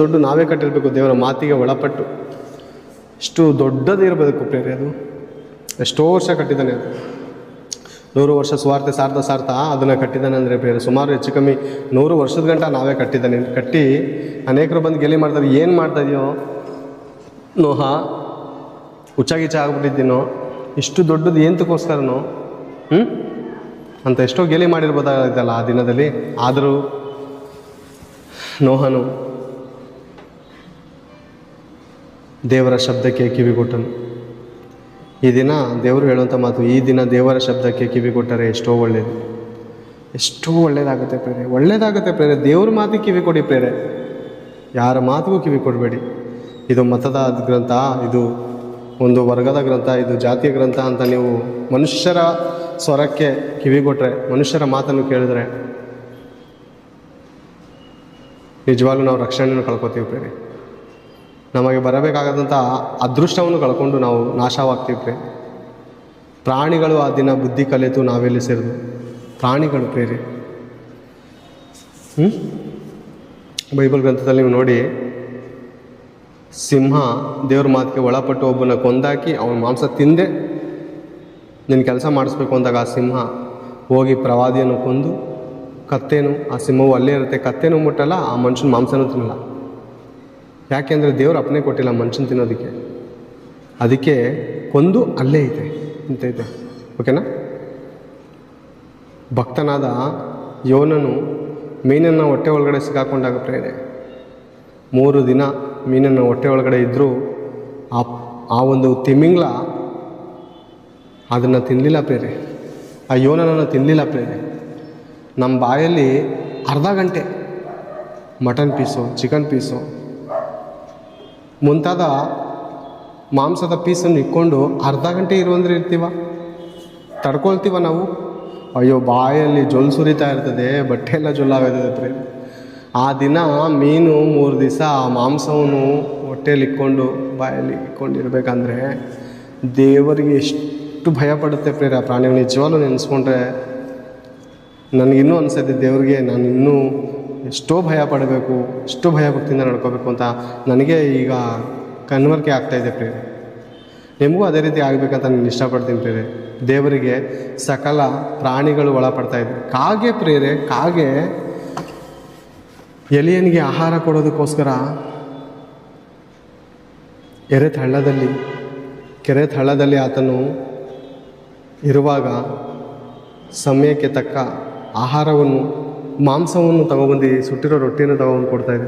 ದೊಡ್ಡ ನಾವೇ ಕಟ್ಟಿರಬೇಕು ದೇವರ ಮಾತಿಗೆ ಒಳಪಟ್ಟು. ಇಷ್ಟು ದೊಡ್ಡದಿರಬೇಕು ಪ್ರೇರೆ. ಅದು ಎಷ್ಟೋ ವರ್ಷ ಕಟ್ಟಿದ್ದಾನೆ. ಅದು 100 ವರ್ಷ ಸುವಾರ್ತೆ ಸಾರ್ಥ ಅದನ್ನು ಕಟ್ಟಿದ್ದಾನೆ ಅಂದರೆ ಪ್ರೇರೆ ಸುಮಾರು ಹೆಚ್ಚು ಕಮ್ಮಿ 100 ವರ್ಷದ ಗಂಟ ನಾವೇ ಕಟ್ಟಿದ್ದಾನೆ. ಕಟ್ಟಿ ಅನೇಕರು ಬಂದು ಗೆಲಿ ಮಾಡ್ತಾರೆ. ಏನು ಮಾಡ್ತಾ ಇದೆಯೋ ನೋಹ, ಹುಚ್ಚಾಗಿಚ್ಚ ಆಗ್ಬಿಟ್ಟಿದ್ದೀನೋ, ಇಷ್ಟು ದೊಡ್ಡದು ಎಂತಕ್ಕೋಸ್ಕರನೋ ಅಂತ ಎಷ್ಟೋ ಗೆಲಿ ಮಾಡಿರ್ಬೋದಾಗಿದ್ದಲ್ಲ ಆ ದಿನದಲ್ಲಿ. ಆದರೂ ನೋಹನು ದೇವರ ಶಬ್ದಕ್ಕೆ ಕಿವಿಗೊಟ್ಟನು. ಈ ದಿನ ದೇವರು ಹೇಳುವಂಥ ಮಾತು, ಈ ದಿನ ದೇವರ ಶಬ್ದಕ್ಕೆ ಕಿವಿಗೊಟ್ಟರೆ ಎಷ್ಟೋ ಒಳ್ಳೆಯದು, ಎಷ್ಟೋ ಒಳ್ಳೆಯದಾಗುತ್ತೆ ಪ್ರೇರೆ, ಒಳ್ಳೆಯದಾಗುತ್ತೆ ಪ್ರೇರೆ. ದೇವ್ರ ಮಾತಿಗೆ ಕಿವಿ ಕೊಡಿ ಪ್ರೇರೆ, ಯಾರ ಮಾತಿಗೂ ಕಿವಿ ಕೊಡಬೇಡಿ. ಇದು ಮತದ ಗ್ರಂಥ, ಇದು ಒಂದು ವರ್ಗದ ಗ್ರಂಥ, ಇದು ಜಾತಿಯ ಗ್ರಂಥ ಅಂತ ನೀವು ಮನುಷ್ಯರ ಸ್ವರಕ್ಕೆ ಕಿವಿಗೊಟ್ಟರೆ, ಮನುಷ್ಯರ ಮಾತನ್ನು ಕೇಳಿದ್ರೆ ನಿಜವಾಗ್ಲೂ ನಾವು ರಕ್ಷಣೆಯನ್ನು ಕಳ್ಕೊತೀವಿ ಪ್ರೇರೆ. ನಮಗೆ ಬರಬೇಕಾದಂಥ ಅದೃಷ್ಟವನ್ನು ಕಳ್ಕೊಂಡು ನಾವು ನಾಶವಾಗ್ತೀವಿ ಪ್ರೇರೆ. ಪ್ರಾಣಿಗಳು ಆ ದಿನ ಬುದ್ಧಿ ಕಲಿತು ನಾವೆಲ್ಲಿ ಸೇರಿದು ಪ್ರಾಣಿಗಳು ಪ್ರೇರೆ. ಬೈಬಲ್ ಗ್ರಂಥದಲ್ಲಿ ನೀವು ನೋಡಿ, ಸಿಂಹ ದೇವ್ರ ಮಾತಿಗೆ ಒಳಪಟ್ಟು ಒಬ್ಬನ ಕೊಂದಾಕಿ ಅವನ ಮಾಂಸ ತಿಂದೆ ನಿನ್ನ ಕೆಲಸ ಮಾಡಿಸ್ಬೇಕು ಅಂದಾಗ ಆ ಸಿಂಹ ಹೋಗಿ ಪ್ರವಾದಿಯನ್ನು ಕೊಂದು, ಕತ್ತೇನು ಆ ಸಿಂಹವು ಅಲ್ಲೇ ಇರುತ್ತೆ, ಕತ್ತೇನು ಮುಟ್ಟಲ್ಲ, ಆ ಮನುಷ್ಯನ ಮಾಂಸನೂ ತಿನ್ನಲ್ಲ. ಯಾಕೆಂದರೆ ದೇವ್ರು ಅಪ್ಪನೇ ಕೊಟ್ಟಿಲ್ಲ ಮನುಷ್ಯನ ತಿನ್ನೋದಕ್ಕೆ, ಅದಕ್ಕೆ ಕೊಂದು ಅಲ್ಲೇ ಐತೆ ಇಂತೈತೆ. ಓಕೆನಾ? ಭಕ್ತನಾದ ಯೋನನು ಮೀನನ್ನು ಹೊಟ್ಟೆ ಒಳಗಡೆ ಸಿಕ್ಕಾಕೊಂಡಾಗ ಪ್ರೇರೆ 3 ದಿನ ಮೀನನ್ನು ಹೊಟ್ಟೆ ಒಳಗಡೆ ಇದ್ದರೂ ಆ ಒಂದು ತಿಮಿಂಗ್ಲ ಅದನ್ನು ತಿನ್ನಲಿಲ್ಲ ಪ್ರೇರೆ, ಆ ಯೋನನನ್ನು ತಿನ್ನಲಿಲ್ಲ ಪ್ರೇರೆ. ನಮ್ಮ ಬಾಯಲ್ಲಿ ಅರ್ಧ ಗಂಟೆ ಮಟನ್ ಪೀಸು, ಚಿಕನ್ ಪೀಸು ಮುಂತಾದ ಮಾಂಸದ ಪೀಸನ್ನು ಇಟ್ಕೊಂಡು ಅರ್ಧ ಗಂಟೆ ಇರುವಂದ್ರೆ ಇರ್ತೀವ, ತಡ್ಕೊಳ್ತೀವ ನಾವು? ಅಯ್ಯೋ, ಬಾಯಲ್ಲಿ ಜೊಲ್ ಸುರಿತಾ ಇರ್ತದೆ, ಬಟ್ಟೆ ಎಲ್ಲ ಜೊಲ್ಲಾಗೋಯ್ತದೆ ಪ್ರೇರೆ. ಆ ದಿನ ಮೀನು 3 ದಿವಸ ಆ ಮಾಂಸವನ್ನು ಹೊಟ್ಟೆಯಲ್ಲಿ ಇಟ್ಕೊಂಡು ಬಾಯಲ್ಲಿ ಇಟ್ಕೊಂಡಿರ್ಬೇಕಂದ್ರೆ ದೇವರಿಗೆ ಎಷ್ಟು ಭಯ ಪಡುತ್ತೆ ಪ್ರೇರೆ. ಆ ಪ್ರಾಣಿಗಳು ನಿಜವಾಗ್ಲೂ ನೆನೆಸ್ಕೊಂಡ್ರೆ ನನಗಿನ್ನೂ ಅನಿಸುತ್ತೆ ದೇವ್ರಿಗೆ ನಾನು ಇನ್ನೂ ಎಷ್ಟೋ ಭಯ ಪಡಬೇಕು, ಎಷ್ಟೋ ಭಯ ಭಕ್ತಿಯಿಂದ ನಡ್ಕೋಬೇಕು ಅಂತ ನನಗೆ ಈಗ ಕನ್ವರ್ಕೆ ಆಗ್ತಾಯಿದೆ ಪ್ರೇರೆ. ನಿಮಗೂ ಅದೇ ರೀತಿ ಆಗಬೇಕಂತ ನಾನು ಇಷ್ಟಪಡ್ತೀನಿ ಪ್ರೇರೆ. ದೇವರಿಗೆ ಸಕಲ ಪ್ರಾಣಿಗಳು ಒಳಪಡ್ತಾಯಿದೆ. ಕಾಗೆ ಪ್ರೇರೆ, ಕಾಗೆ ಎಲಿಯನಿಗೆ ಆಹಾರ ಕೊಡೋದಕ್ಕೋಸ್ಕರ ಕೆರೆ ಹಳ್ಳದಲ್ಲಿ ಆತನು ಇರುವಾಗ ಸಮಯಕ್ಕೆ ತಕ್ಕ ಆಹಾರವನ್ನು, ಮಾಂಸವನ್ನು ತಗೊಬಂದು, ಸುಟ್ಟಿರೋ ರೊಟ್ಟಿಯನ್ನು ತಗೊಂಡು ಕೊಡ್ತಾಯಿದೆ.